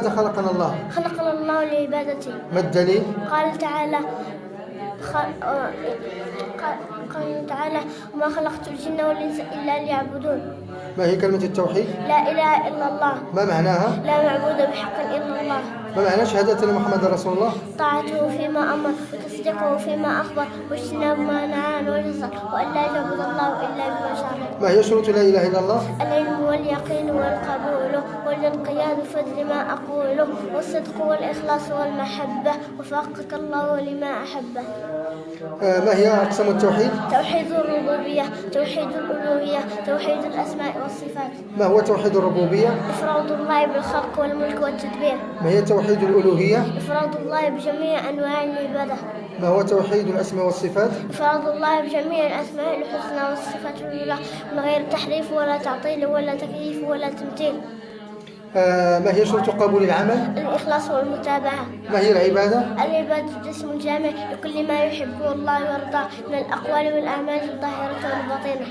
لماذا خلقنا الله؟ خلقنا الله لعبادته. ما الدليل؟ قال تعالى قال تعالى وما خلقت الجن والإنس إلا ليعبدون. ما هي كلمة التوحيد؟ لا إله إلا الله. ما معناها؟ لا معبود بحق إلا الله. ما معنى شهادة أن محمد رسول الله؟ طاعته فيما أمر وتصديقه فيما أخبر واجتناب ما نهى عنه وجزر وأن لا يعبد الله إلا بما شرع. ما هي شروط لا إله إلا الله؟ العلم واليقين والقبول والانقياد بفضل ما أقوله والصدق والإخلاص والمحبة وفقك الله لما أحبه. ما هي أقسام التوحيد؟ توحيد الربوبية، توحيد الألوهية، توحيد الأسماء والصفات. ما هو توحيد الربوبية؟ إفراد الله بالخلق والملك والتدبير. ما هي توحيد الألوهية؟ إفراد الله بجميع أنواع العبادة. ما هو توحيد الأسماء والصفات؟ إفراد الله بجميع الأسماء الحسنى والصفات العلى من غير تحريف ولا تعطيل ولا تكييف ولا تمثيل. ما هي شروط قبول العمل؟ الإخلاص والمتابعة. ما هي العبادة؟ العبادة اسم جامع لكل ما يحبه الله ويرضاه من الأقوال والأعمال الظاهرة والباطنة.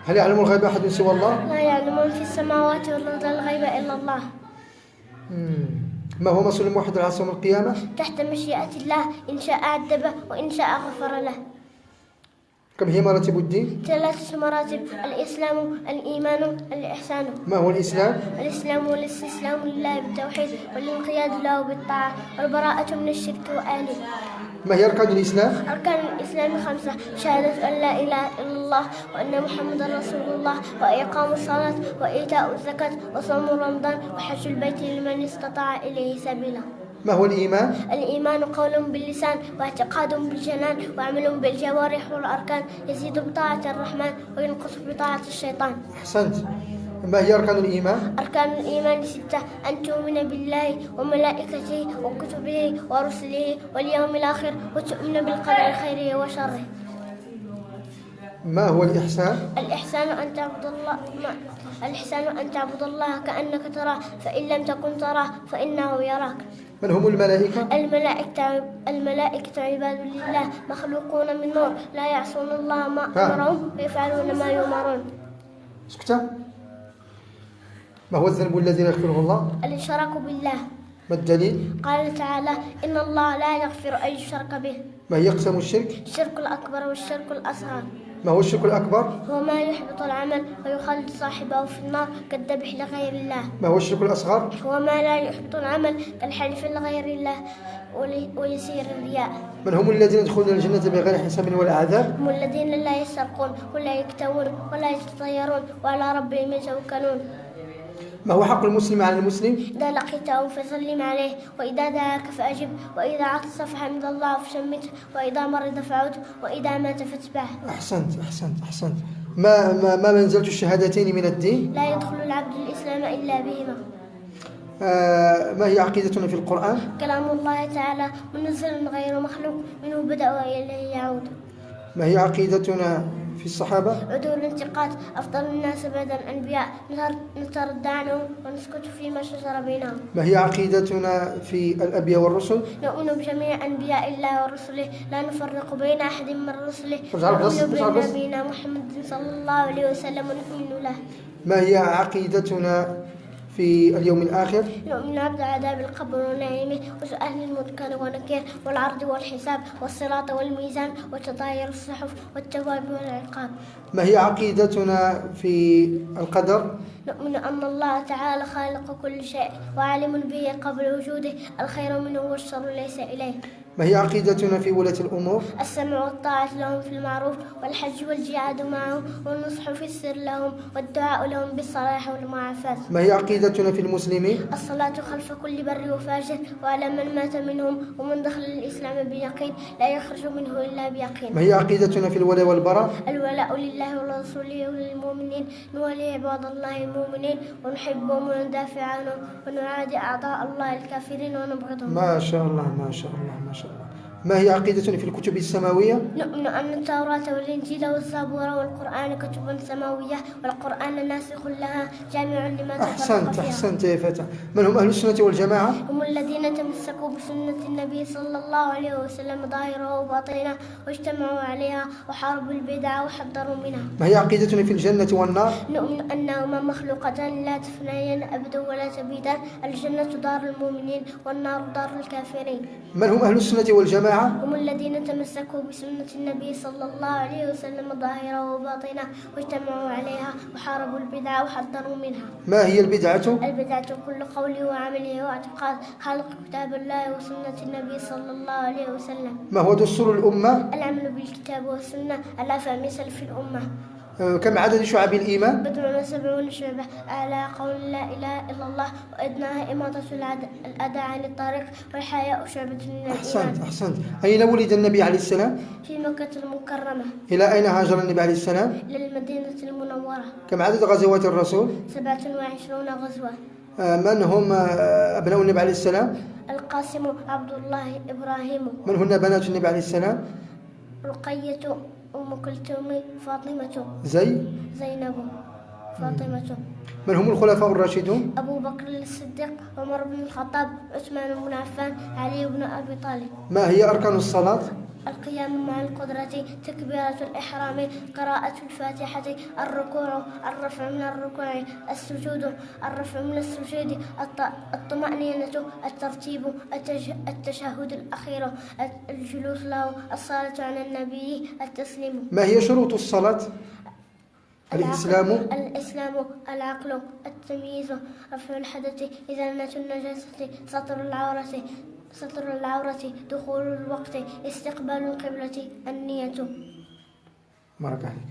هل يعلم الغيب أحد سوى الله؟ لا يعلم من في السماوات والأرض الغيب إلا الله. ما هو مصير الموحد على يوم القيامة؟ تحت مشيئة الله، إن شاء عذبه وإن شاء غفر له. كم هي مراتب الدين؟ 3 مراتب: الإسلام، الإيمان، الإحسان. ما هو الإسلام؟ الإسلام هو الاستسلام لله بالتوحيد والانقياد له بالطاعة والبراءة من الشرك وأهله. ما هي أركان الإسلام؟ أركان الإسلام 5: شهادة أن لا إله إلا الله وأن محمدا رسول الله وإقام الصلاة وإيتاء الزكاة وصوم رمضان وحج البيت لمن استطاع إليه سبيلا. ما هو الإيمان؟ الإيمان قول باللسان واعتقاد بالجنان وعمل بالجوارح والأركان، يزيد بطاعة الرحمن وينقص بطاعة الشيطان. أحسنت. ما هي أركان الإيمان؟ أركان الإيمان 6: أن تؤمن بالله وملائكته وكتبه ورسله واليوم الآخر وتؤمن بالقدر خيره وشره. ما هو الإحسان؟ الإحسان أن تعبد الله كأنك تراه فإن لم تكن تراه فإنه يراك. من هم الملائكة؟ الملائكة عباد لله مخلوقون من نور لا يعصون الله ما أمرهم ويفعلون ما يؤمرون. سكتة. ما هو الذنب الذي لا يغفره الله؟ الإشراك بالله. ما الدليل؟ قال تعالى إن الله لا يغفر أن يشرك به. ما هي أقسام الشرك؟ الشرك الأكبر والشرك الأصغر. ما هو الشرك الأكبر؟ هو ما يحبط العمل ويخلد صاحبه في النار كالذبح لغير الله. ما هو الشرك الأصغر؟ هو ما لا يحبط العمل كالحلف لغير الله ويسير الرياء. من هم الذين يدخلون الجنة بغير حساب ولا عذاب؟ هم الذين لا يسرقون ولا يكتوون ولا يتطيرون وعلى ربهم يتوكلون. ما هو حق المسلم على المسلم؟ إذا لقيته فسلم عليه وإذا دعاك فأجب وإذا عطس فحمد الله فشمته وإذا مرض فعد وإذا مات فاتبعه. أحسنت. ما منزلة الشهادتين من الدين؟ لا يدخل العبد الإسلام إلا بهما. ما هي عقيدتنا في القرآن؟ كلام الله تعالى منزل غير مخلوق منه بدأ وإليه يعود. ما هي عقيدتنا في الصحابة؟ عدول الانتقاد أفضل الناس بعد الأنبياء نتردى عنهم ونسكت فيما شجر بينهم. ما هي عقيدتنا في الأنبياء والرسل؟ نؤمن بجميع أنبياء الله ورسله لا نفرق بين أحد من رسله نؤمن بنبينا محمد صلى الله عليه وسلم ونؤمن له. ما هي عقيدتنا في اليوم الآخر؟ نؤمن بعذاب القبر ونعيمه وسؤال المنكر ونكير والعرض والحساب والصراط والميزان وتطاير الصحف والثواب والعقاب. ما هي عقيدتنا في القدر؟ نؤمن أن الله تعالى خالق كل شيء وعالم به قبل وجوده الخير منه والشر ليس إليه. ما هي عقيدتنا في ولاة الأمور؟ السمع والطاعة لهم في المعروف والحج والجهاد معهم والنصح في السر لهم والدعاء لهم بالصلاح والمعافاة. ما هي عقيدتنا في المسلمين؟ الصلاة خلف كل بر وفاجر وعلى من مات منهم ومن دخل الإسلام بيقين لا يخرج منه إلا بيقين. ما هي عقيدتنا في الولاء والبراء؟ الولاء لله ورسوله وللمؤمنين نولي عباد الله المؤمنين ونحبهم وندافع عنهم ونعادي أعداء الله الكافرين ونبغضهم. ما شاء الله. ما هي عقيدتنا في الكتب السماوية؟ نؤمن أن التوراة والإنجيل والزبور والقرآن كتب سماوية والقرآن ناسخ لها جامع لما تفرق فيها. أحسنت يا فتى. من هم أهل السنة والجماعة؟ هم الذين تمسكوا بسنة النبي صلى الله عليه وسلم ظاهرها وباطنها واجتمعوا عليها وحاربوا البدع وحذروا منها. ما هي عقيدتنا في الجنة والنار؟ نؤمن أنهما مخلوقتان لا تفنيان أبدا ولا تبيدان، الجنة دار المؤمنين والنار دار الكافرين. من هم أهل السنة والجماعة؟ هم الذين تمسكوا بسنة النبي صلى الله عليه وسلم ظاهرها وباطنها واجتمعوا عليها وحاربوا البدع وحذروا منها. ما هي البدعة؟ البدعة كل قول وعمل واعتقاد خالق كتاب الله وسنة النبي صلى الله عليه وسلم. ما هو دستور الأمة؟ العمل بالكتاب والسنة على فهم سلف الأمة. كم عدد شعب الإيمان؟ 70 شعبة. أعلى قول لا إله إلا الله وأدناها إماطة الأذى عن الطريق والحياء شعبة من الإيمان. أحسنت. أين ولد النبي عليه السلام؟ في مكة المكرمة. إلى أين هاجر النبي عليه السلام؟ إلى المدينة المنورة. كم عدد غزوات الرسول؟ 27 غزوة. من هم أبناء النبي عليه السلام؟ القاسم عبد الله إبراهيم. من هن بنات النبي عليه السلام؟ رقية أم كلثوم فاطمة. زينب فاطمة. من هم الخلفاء الراشدون؟ أبو بكر الصديق عمر بن الخطاب عثمان بن عفان علي بن أبي طالب. ما هي أركان الصلاة؟ القيام مع القدرة، تكبيرة الإحرام، قراءة الفاتحة، الركوع، الرفع من الركوع، السجود، الرفع من السجود، الطمأنينة، الترتيب، التشهد الأخير، الجلوس له، الصلاة على النبي، التسليم. ما هي شروط الصلاة؟ الإسلام العقل، التمييز، رفع الحدث، إزالة النجاسة، ستر العورة، دخول الوقت، استقبال القبلة، النية. بارك عليك.